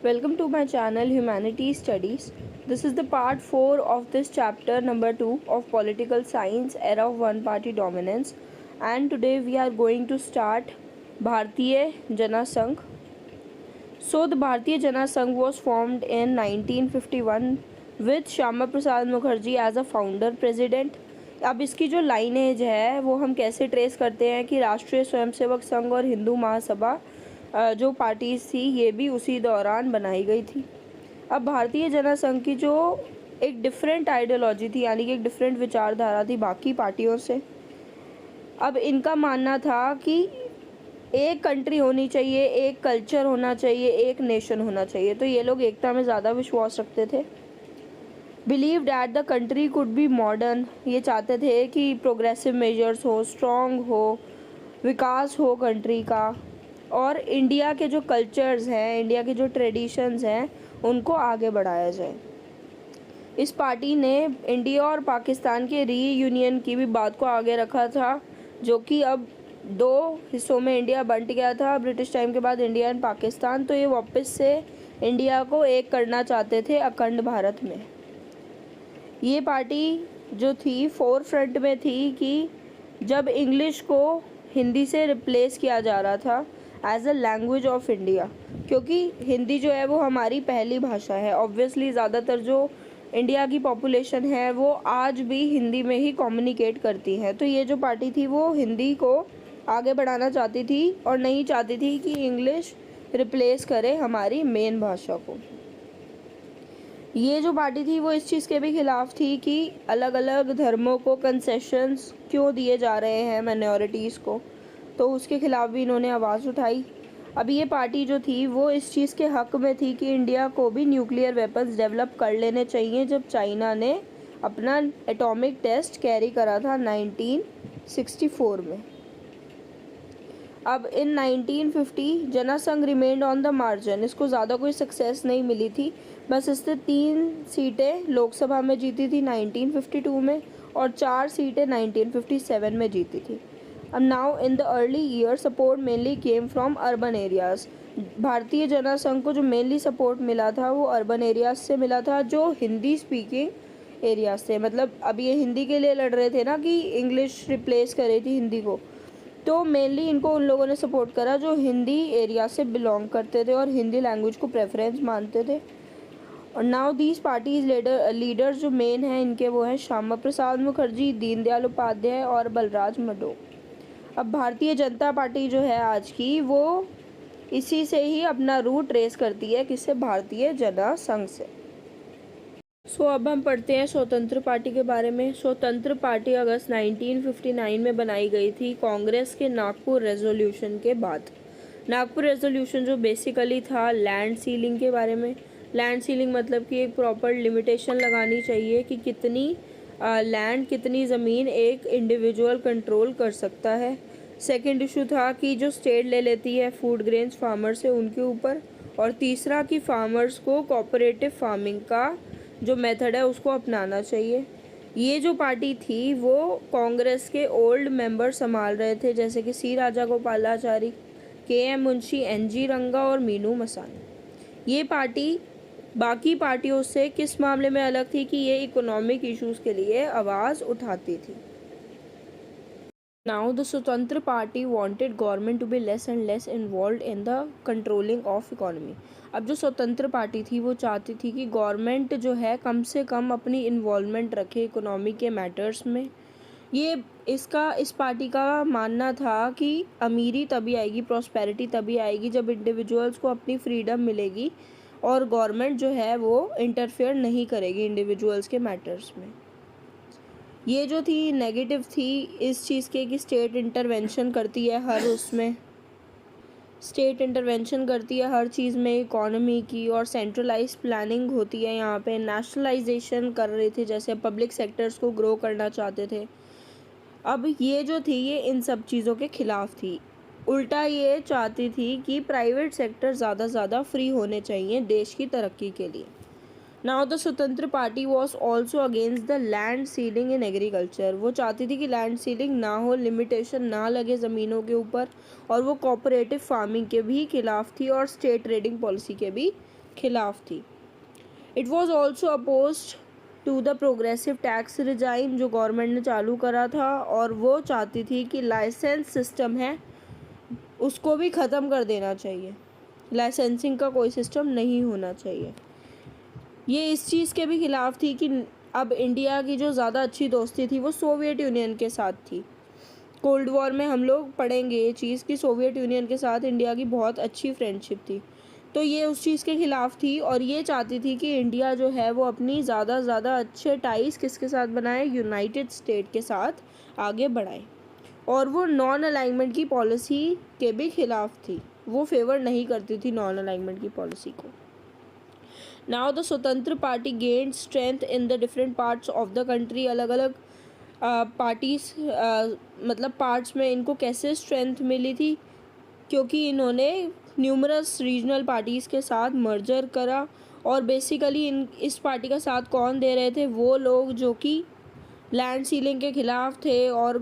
Welcome to my channel Humanity Studies. This is the part 4 of this chapter number 2 of Political Science Era of One Party Dominance, and today we are going to start Bharatiya Jana Sangh. So the Bharatiya Jana Sangh was formed in 1951 with Shyama Prasad Mukherjee as a founder president. अब इसकी जो lineage है वो हम कैसे trace करते हैं कि राष्ट्रीय स्वयंसेवक संघ और हिंदू महासभा जो पार्टीज़ थी ये भी उसी दौरान बनाई गई थी। अब भारतीय जन संघ की जो एक डिफरेंट आइडियोलॉजी थी, यानी कि एक डिफरेंट विचारधारा थी बाकी पार्टियों से। अब इनका मानना था कि एक कंट्री होनी चाहिए, एक कल्चर होना चाहिए, एक नेशन होना चाहिए। तो ये लोग एकता में ज़्यादा विश्वास रखते थे। Believe that the country could be modern, ये चाहते थे कि प्रोग्रेसिव मेजर्स हो, स्ट्रॉन्ग हो, विकास हो कंट्री का, और इंडिया के जो कल्चर्स हैं, इंडिया के जो ट्रेडिशंस हैं, उनको आगे बढ़ाया जाए। इस पार्टी ने इंडिया और पाकिस्तान के रीयूनियन की भी बात को आगे रखा था, जो कि अब दो हिस्सों में इंडिया बंट गया था ब्रिटिश टाइम के बाद, इंडिया एंड पाकिस्तान। तो ये वापस से इंडिया को एक करना चाहते थे अखंड भारत में। ये पार्टी जो थी फोर फ्रंट में थी कि जब इंग्लिश को हिंदी से रिप्लेस किया जा रहा था as a language of India, क्योंकि हिंदी जो है वो हमारी पहली भाषा है। ऑब्वियसली ज़्यादातर जो इंडिया की पॉपुलेशन है वो आज भी हिंदी में ही कम्युनिकेट करती है। तो ये जो पार्टी थी वो हिंदी को आगे बढ़ाना चाहती थी और नहीं चाहती थी कि इंग्लिश रिप्लेस करे हमारी मेन भाषा को। ये जो पार्टी थी वो इस चीज़ के भी खिलाफ़ थी कि अलग अलग धर्मों को कंसेशंस क्यों दिए जा रहे हैं माइनॉरिटीज़ को, तो उसके खिलाफ़ भी इन्होंने आवाज़ उठाई। अब ये पार्टी जो थी वो इस चीज़ के हक़ में थी कि इंडिया को भी न्यूक्लियर वेपन्स डेवलप कर लेने चाहिए, जब चाइना ने अपना एटॉमिक टेस्ट कैरी करा था 1964 में। अब in 1950 Jana Sangh remained on the margin, इसको ज़्यादा कोई सक्सेस नहीं मिली थी, बस इससे 3 सीटें लोकसभा में जीती थी 1952 में और 4 सीटें 1957 में जीती थी। अब now in the early year support mainly came from urban areas. भारतीय जन संघ को जो मेनली सपोर्ट मिला था वो अर्बन एरियाज़ से मिला था, जो हिंदी स्पीकिंग एरियाज़ थे। मतलब अब ये हिंदी के लिए लड़ रहे थे ना कि इंग्लिश रिप्लेस करे थी हिंदी को, तो मेनली इनको उन लोगों ने सपोर्ट करा जो हिंदी एरिया से बिलोंग करते थे और हिंदी लैंग्वेज को प्रेफरेंस मानते थे। और नाउ दीज पार्टीज लीडर्स जो मेन हैं इनके वो हैं श्यामा प्रसाद मुखर्जी, दीनदयाल उपाध्याय और बलराज मडो। अब भारतीय जनता पार्टी जो है आज की वो इसी से ही अपना रूट ट्रेस करती है, किससे? भारतीय जन संघ से। अब हम पढ़ते हैं स्वतंत्र पार्टी के बारे में। स्वतंत्र पार्टी अगस्त 1959 में बनाई गई थी कांग्रेस के नागपुर रेजोल्यूशन के बाद। नागपुर रेजोल्यूशन जो बेसिकली था लैंड सीलिंग के बारे में। लैंड सीलिंग मतलब कि एक प्रॉपर लिमिटेशन लगानी चाहिए कि कितनी लैंड, कितनी ज़मीन एक इंडिविजुअल कंट्रोल कर सकता है। सेकंड इशू था कि जो स्टेट ले लेती है फूड ग्रेन्स फार्मर से, उनके ऊपर। और तीसरा कि फार्मर्स को कोऑपरेटिव फार्मिंग का जो मेथड है उसको अपनाना चाहिए। ये जो पार्टी थी वो कांग्रेस के ओल्ड मेंबर संभाल रहे थे, जैसे कि सी राजागोपालाचारी, के.एम. मुंशी, एन.जी. रंगा और मीनू मसानी। ये पार्टी बाकी पार्टियों से किस मामले में अलग थी कि ये इकोनॉमिक इश्यूज के लिए आवाज़ उठाती थी। Now the स्वतंत्र party wanted government to be less and less involved in the controlling of economy। अब जो स्वतंत्र पार्टी थी वो चाहती थी कि गवर्नमेंट जो है कम से कम अपनी इन्वॉल्वमेंट रखे इकोनॉमी के मैटर्स में। इस पार्टी का मानना था कि अमीरी तभी आएगी, प्रॉस्पेरिटी तभी आएगी जब इंडिविजुअल्स को अपनी फ्रीडम मिलेगी और गवर्नमेंट जो है वो इंटरफेयर नहीं करेगी इंडिविजुअल्स के मैटर्स में। ये जो थी नेगेटिव थी इस चीज़ के कि स्टेट इंटरवेंशन करती है स्टेट इंटरवेंशन करती है हर चीज़ में, इकोनॉमी की, और सेंट्रलाइज प्लानिंग होती है। यहाँ पे नेशनलाइजेशन कर रहे थे, जैसे पब्लिक सेक्टर्स को ग्रो करना चाहते थे। अब ये जो थी ये इन सब चीज़ों के खिलाफ़ थी। उल्टा ये चाहती थी कि प्राइवेट सेक्टर ज़्यादा फ्री होने चाहिए देश की तरक्की के लिए। नाउ द स्वतंत्र party was also against the land ceiling in agriculture. वो चाहती थी कि लैंड सीलिंग ना हो, लिमिटेशन ना लगे ज़मीनों के ऊपर, और वो कोऑपरेटिव फार्मिंग के भी खिलाफ थी और स्टेट ट्रेडिंग पॉलिसी के भी खिलाफ थी। It was also opposed to the progressive tax regime जो गवर्नमेंट ने चालू करा था, और वो चाहती थी कि लाइसेंस सिस्टम है उसको भी ख़त्म कर देना चाहिए, लाइसेंसिंग का कोई सिस्टम नहीं होना चाहिए। ये इस चीज़ के भी खिलाफ थी कि अब इंडिया की जो ज़्यादा अच्छी दोस्ती थी वो सोवियत यूनियन के साथ थी। कोल्ड वॉर में हम लोग पढ़ेंगे ये चीज़ कि सोवियत यूनियन के साथ इंडिया की बहुत अच्छी फ्रेंडशिप थी, तो ये उस चीज़ के ख़िलाफ़ थी और ये चाहती थी कि इंडिया जो है वो अपनी ज़्यादा से ज़्यादा अच्छे टाइज किसके साथ बनाए, यूनाइटेड स्टेट के साथ आगे बढ़ाए। और वो नॉन अलाइनमेंट की पॉलिसी के भी खिलाफ थी, वो फेवर नहीं करती थी नॉन अलाइनमेंट की पॉलिसी को। नाउ द स्वतंत्र party gained strength in the different parts of the country. अलग अलग पार्टीज मतलब पार्ट्स में इनको कैसे स्ट्रेंथ मिली थी, क्योंकि इन्होंने न्यूमरस रीजनल पार्टीज़ के साथ मर्जर करा। और बेसिकली इस पार्टी का साथ कौन दे रहे थे, वो लोग जो कि लैंड सीलिंग के ख़िलाफ़ थे और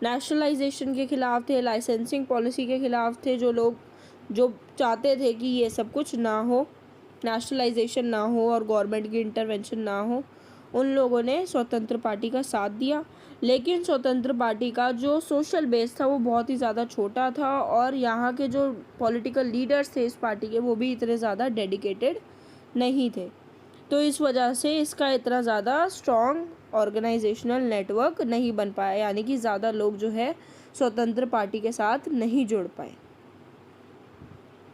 नेशनलाइजेशन के ख़िलाफ़ थे, लाइसेंसिंग पॉलिसी के ख़िलाफ़ थे। जो लोग जो चाहते थे कि ये सब कुछ ना हो, नेशनलाइजेशन ना हो और गवर्नमेंट की इंटरवेंशन ना हो, उन लोगों ने स्वतंत्र पार्टी का साथ दिया। लेकिन स्वतंत्र पार्टी का जो सोशल बेस था वो बहुत ही ज़्यादा छोटा था और यहाँ के जो पॉलिटिकल लीडर्स थे इस पार्टी के वो भी इतने ज़्यादा डेडिकेटेड नहीं थे। तो इस वजह से इसका इतना ज़्यादा स्ट्रॉन्ग ऑर्गेनाइजेशनल नेटवर्क नहीं बन पाया, यानी कि ज़्यादा लोग जो है स्वतंत्र पार्टी के साथ नहीं जुड़ पाए।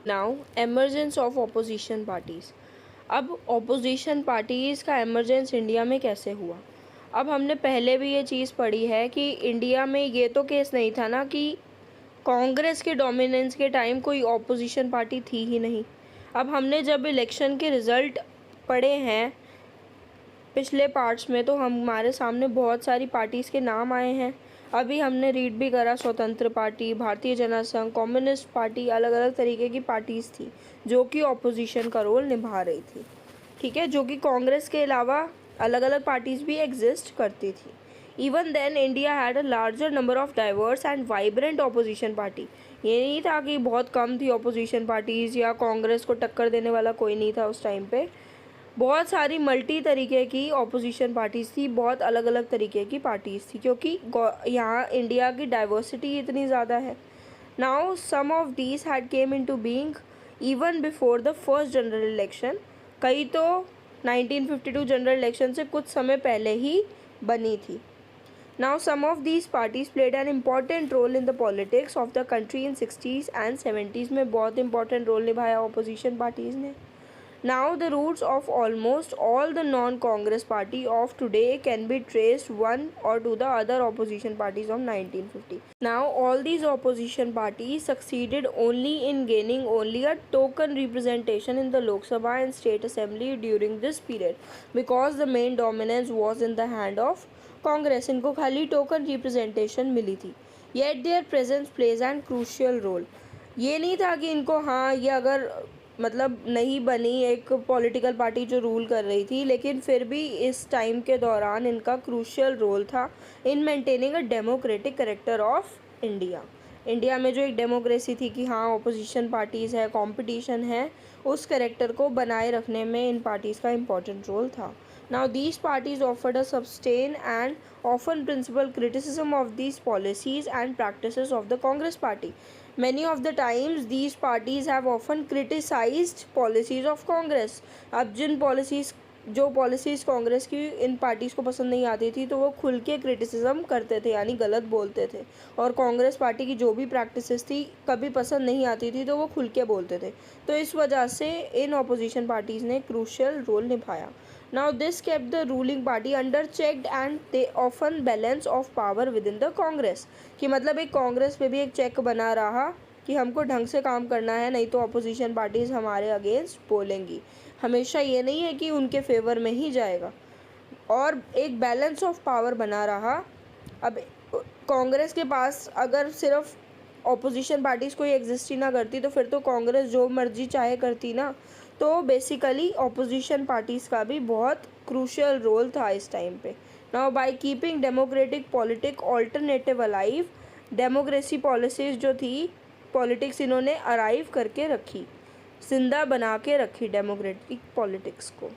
Now emergence of opposition parties. अब ऑपोजिशन पार्टीज़ का एमर्जेंस इंडिया में कैसे हुआ। अब हमने पहले भी ये चीज़ पढ़ी है कि इंडिया में ये तो केस नहीं था ना कि कांग्रेस के डोमिनेंस के टाइम कोई ऑपोजिशन पार्टी थी ही नहीं। अब हमने जब इलेक्शन के रिज़ल्ट पढ़े हैं पिछले पार्ट्स में तो हमारे सामने बहुत सारी पार्टीज़ के नाम आए हैं। अभी हमने रीड भी करा, स्वतंत्र पार्टी, भारतीय जनसंघ, कम्युनिस्ट पार्टी, अलग अलग तरीके की पार्टीज़ थी जो कि ऑपोजिशन का रोल निभा रही थी। ठीक है, जो कि कांग्रेस के अलावा अलग अलग पार्टीज़ भी एग्जिस्ट करती थी। Even then India had a larger number of diverse and vibrant opposition party. ये नहीं था कि बहुत कम थी ऑपोजिशन पार्टीज़ या कांग्रेस को टक्कर देने वाला कोई नहीं था उस टाइम पे। बहुत सारी मल्टी तरीके की ऑपोजिशन पार्टीज़ थी, बहुत अलग अलग तरीके की पार्टीज़ थी, क्योंकि यहाँ इंडिया की डाइवर्सिटी इतनी ज़्यादा है। Now some of these had came into being even before the first general election. कई तो 1952 जनरल इलेक्शन से कुछ समय पहले ही बनी थी। Now some of these parties played an important role in the politics of the country in 60s and 70s में बहुत इंपॉर्टेंट रोल निभाया ऑपोजिशन पार्टीज़ ने। Now the roots of almost all the non-Congress party of today can be traced one or to the other opposition parties of 1950. Now all these opposition parties succeeded only in gaining only a token representation in the Lok Sabha and State Assembly during this period because the main dominance was in the hand of Congress. इनको खाली token representation मिली थी, yet their presence plays an crucial role. ये नहीं था कि इनको ये अगर मतलब नहीं बनी एक पॉलिटिकल पार्टी जो रूल कर रही थी, लेकिन फिर भी इस टाइम के दौरान इनका क्रूशियल रोल था in maintaining a democratic character of India. India में जो एक डेमोक्रेसी थी कि ऑपोजिशन पार्टीज़ है, कंपटीशन है, उस कैरेक्टर को बनाए रखने में इन पार्टीज़ का इम्पॉर्टेंट रोल था। Now these parties offered a sustained and often principal criticism of these policies and practices of the Congress party. Many of the times these parties have often criticized policies of Congress. अब जिन policies Congress की इन parties को पसंद नहीं आती थी तो वो खुल के क्रिटिसिज्म करते थे, यानी गलत बोलते थे। और कांग्रेस पार्टी की जो भी प्रैक्टिसेस थी कभी पसंद नहीं आती थी तो वो खुल के बोलते थे। तो इस वजह से इन ऑपोजिशन पार्टीज़ ने क्रूशियल रोल निभाया। Now this kept the ruling party under checked and they often balance of power within the Congress। कि मतलब एक कांग्रेस पे भी एक चेक बना रहा कि हमको ढंग से काम करना है, नहीं तो ऑपोजिशन पार्टीज़ हमारे अगेंस्ट बोलेंगी। हमेशा ये नहीं है कि उनके फेवर में ही जाएगा, और एक बैलेंस ऑफ पावर बना रहा। अब कांग्रेस के पास अगर सिर्फ ऑपोजिशन पार्टीज़ कोई एग्जिस्ट ही ना करती तो फिर तो कांग्रेस जो मर्जी चाहे करती ना। तो बेसिकली ऑपोजिशन पार्टीज़ का भी बहुत क्रूशियल रोल था इस टाइम पे। Now by keeping democratic politic alternative alive, democracy policies जो थी पॉलिटिक्स इन्होंने अराइव करके रखी। जिंदा बना के रखी डेमोक्रेटिक पॉलिटिक्स को,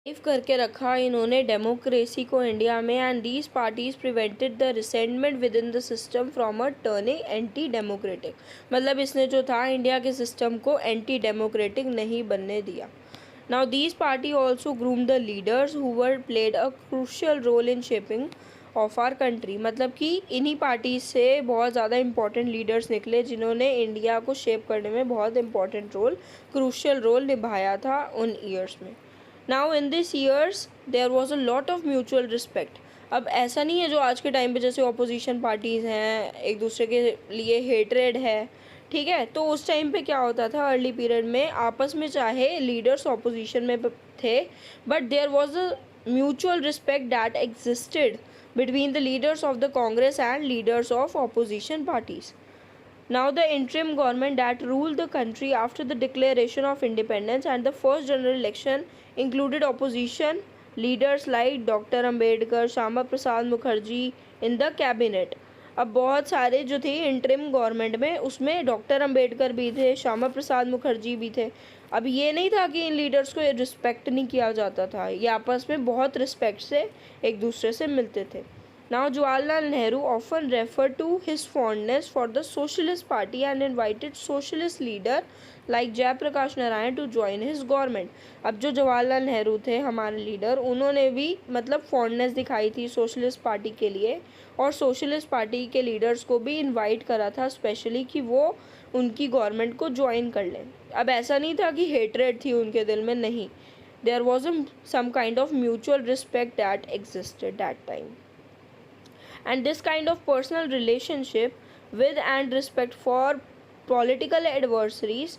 सेव करके रखा इन्होंने डेमोक्रेसी को इंडिया में। And these parties prevented the resentment with in the system from a turning anti democratic. मतलब इसने जो था इंडिया के सिस्टम को एंटी डेमोक्रेटिक नहीं बनने दिया। Now these party also groom the leaders who were played a crucial role in shaping of our country. मतलब कि इन्हीं पार्टी से बहुत ज़्यादा इंपॉर्टेंट लीडर्स निकले जिन्होंने इंडिया को शेप करने में बहुत इंपॉर्टेंट रोल, क्रूशियल रोल निभाया था उन ईयर्स में। Now in this years there was a lot of mutual respect. अब ऐसा नहीं है जो आज के टाइम पे जैसे ऑपोजिशन पार्टीज़ हैं, एक दूसरे के लिए हेटरेड है, ठीक है। तो उस टाइम पे क्या होता था अर्ली पीरियड में, आपस में चाहे लीडर्स ऑपोजिशन में थे but there was a mutual respect that existed between the leaders of the Congress and leaders of opposition parties. Now the interim government that ruled the country after the declaration of independence and the first general election included opposition leaders like Dr. Ambedkar, Shama Prasad Mukherjee in the cabinet. अब बहुत सारे जो थे interim government में, उसमें doctor Ambedkar भी थे, श्यामा प्रसाद मुखर्जी भी थे। अब ये नहीं था कि इन लीडर्स को रिस्पेक्ट नहीं किया जाता था, ये आपस में बहुत रिस्पेक्ट से एक दूसरे से मिलते थे। Now Jawaharlal Nehru often referred to his fondness for the Socialist Party and invited socialist leader like Jayaprakash Narayan to join his government. अब जो जवाहरलाल नेहरू थे हमारे लीडर, उन्होंने भी मतलब फॉन्डनेस दिखाई थी सोशलिस्ट पार्टी के लिए और सोशलिस्ट पार्टी के लीडर्स को भी इनवाइट करा था स्पेशली कि वो उनकी गवर्नमेंट को ज्वाइन कर लें। अब ऐसा नहीं था कि हेटरेड थी उनके दिल में, नहीं, there was some kind of mutual respect that existed that time. And this kind of personal relationship with and respect for political adversaries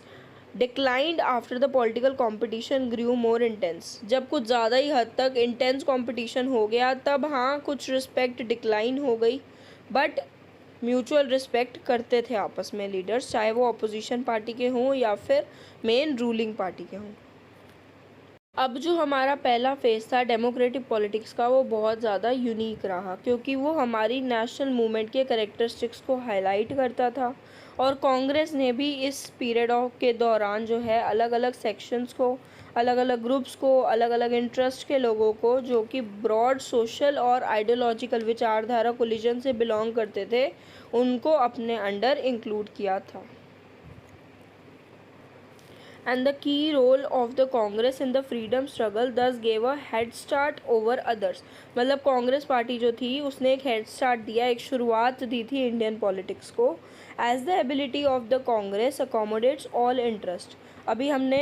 declined after the political competition grew more intense. जब कुछ ज़्यादा ही हद तक intense competition हो गया तब हाँ कुछ respect decline हो गई, but म्यूचुअल रिस्पेक्ट करते थे आपस में लीडर्स, चाहे वो अपोजिशन पार्टी के हों या फिर मेन रूलिंग पार्टी के हों। अब जो हमारा पहला फेज़ था डेमोक्रेटिक पॉलिटिक्स का, वो बहुत ज़्यादा यूनिक रहा क्योंकि वो हमारी नेशनल मूवमेंट के कैरेक्टरिस्टिक्स को हाईलाइट करता था। और कांग्रेस ने भी इस पीरियड के दौरान जो है अलग अलग सेक्शंस को, अलग अलग ग्रुप्स को, अलग अलग इंटरेस्ट के लोगों को जो कि ब्रॉड सोशल और आइडियोलॉजिकल विचारधारा कोलिजन से बिलोंग करते थे, उनको अपने अंडर इंक्लूड किया था। And the key role of the Congress in the freedom struggle thus gave a head start over others. मतलब कांग्रेस पार्टी जो थी उसने एक हेड स्टार्ट दिया, एक शुरुआत दी थी इंडियन पॉलिटिक्स को। As the ability of the Congress accommodates all interest. अभी हमने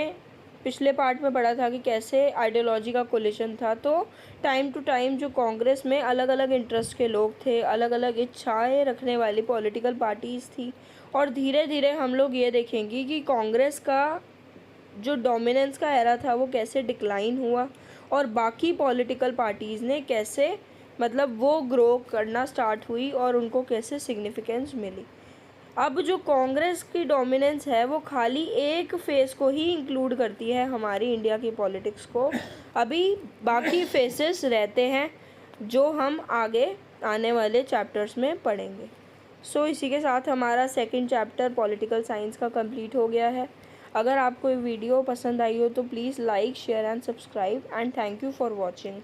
पिछले पार्ट में पढ़ा था कि कैसे आइडियोलॉजी का कोलिशन था, तो टाइम टू टाइम जो कांग्रेस में अलग अलग इंटरेस्ट के लोग थे, अलग अलग इच्छाएं रखने वाली पॉलिटिकल पार्टीज़ थी। और धीरे धीरे हम लोग ये देखेंगे कि कांग्रेस का जो डोमिनेंस का एरा था वो कैसे डिक्लाइन हुआ और बाकी पॉलिटिकल पार्टीज़ ने कैसे मतलब वो ग्रो करना स्टार्ट हुई और उनको कैसे सिग्निफिकेंस मिली। अब जो कांग्रेस की डोमिनेंस है वो खाली एक फेस को ही इंक्लूड करती है हमारी इंडिया की पॉलिटिक्स को, अभी बाकी फेसेस रहते हैं जो हम आगे आने वाले चैप्टर्स में पढ़ेंगे। सो इसी के साथ हमारा सेकंड चैप्टर पॉलिटिकल साइंस का कंप्लीट हो गया है। अगर आपको ये वीडियो पसंद आई हो तो please like, share and subscribe and thank you for watching.